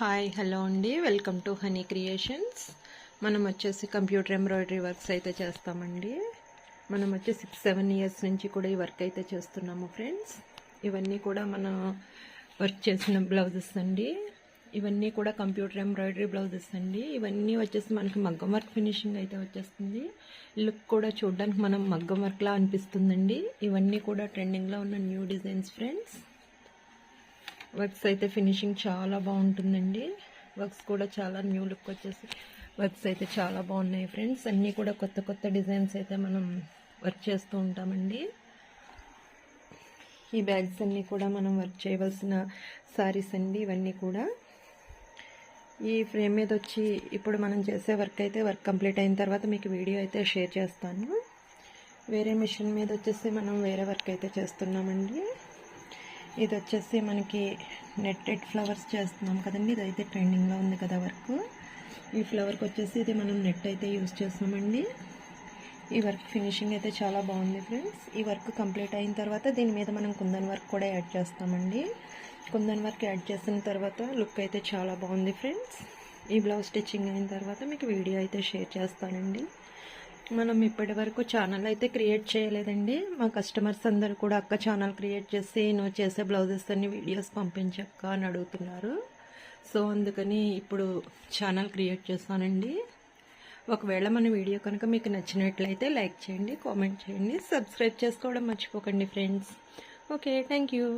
Hi hello అండి, welcome to honey creations. మనం వచ్చేసి కంప్యూటర్ ఎంబ్రాయిడరీ వర్క్స్ అయితే చేస్తామండి. మనం వచ్చి 6-7 ఇయర్స్ నుంచి కూడా ఈ వర్క్ అయితే చేస్తున్నాము ఫ్రెండ్స్. ఇవన్నీ కూడా మనం వర్క్ చేసిన బ్లౌజెస్ అండి. ఇవన్నీ కూడా కంప్యూటర్ ఎంబ్రాయిడరీ బ్లౌజెస్ అండి. ఇవన్నీ వచ్చేసి మనకి మగ్గం వర్క్ ఫినిషింగ్ అయితే వచ్చేస్తుంది. లుక్ కూడా చూడడానికి మనం మగ్గం వర్క్లా అనిపిస్తుందండి. ఇవన్నీ కూడా ట్రెండింగ్లో ఉన్న న్యూ డిజైన్స్ ఫ్రెండ్స్. వర్క్స్ అయితే ఫినిషింగ్ చాలా బాగుంటుందండి. వర్క్స్ కూడా చాలా న్యూ లుక్ వచ్చేసి వర్క్స్ అయితే చాలా బాగున్నాయి ఫ్రెండ్స్. అన్నీ కూడా కొత్త కొత్త డిజైన్స్ అయితే మనం వర్క్ చేస్తూ ఉంటామండి. ఈ బ్యాగ్స్ అన్నీ కూడా మనం వర్క్ చేయవలసిన సారీస్ అండి. ఇవన్నీ కూడా ఈ ఫ్రేమ్ మీద వచ్చి ఇప్పుడు మనం చేసే వర్క్ అయితే వర్క్ కంప్లీట్ అయిన తర్వాత మీకు వీడియో అయితే షేర్ చేస్తాను. వేరే మిషన్ మీద వచ్చేసి మనం వేరే వర్క్ అయితే చేస్తున్నామండి. ఇది వచ్చేసి మనకి నెట్టెడ్ ఫ్లవర్స్ చేస్తున్నాం కదండి. ఇది అయితే ట్రెండింగ్లో ఉంది కదా వర్క్. ఈ ఫ్లవర్కి వచ్చేసి ఇది మనం నెట్ అయితే యూజ్ చేస్తామండి. ఈ వర్క్ ఫినిషింగ్ అయితే చాలా బాగుంది ఫ్రెండ్స్. ఈ వర్క్ కంప్లీట్ అయిన తర్వాత దీని మీద మనం కుందన్ వర్క్ కూడా యాడ్ చేస్తామండి. కుందన్ వర్క్ యాడ్ చేసిన తర్వాత లుక్ అయితే చాలా బాగుంది ఫ్రెండ్స్. ఈ బ్లౌజ్ స్టిచ్చింగ్ అయిన తర్వాత మీకు వీడియో అయితే షేర్ చేస్తానండి. మనం ఇప్పటి వరకు ఛానల్ అయితే క్రియేట్ చేయలేదండి. మా కస్టమర్స్ అందరూ కూడా అక్క ఛానల్ క్రియేట్ చేసి నువ్వు చేసే బ్లౌజెస్ అన్ని వీడియోస్ పంపించక్క అని అడుగుతున్నారు. సో అందుకని ఇప్పుడు ఛానల్ క్రియేట్ చేస్తానండి. ఒకవేళ మన వీడియో కనుక మీకు నచ్చినట్లయితే లైక్ చేయండి, కామెంట్ చేయండి, సబ్స్క్రైబ్ చేసుకోవడం మర్చిపోకండి ఫ్రెండ్స్. Okay, thank you.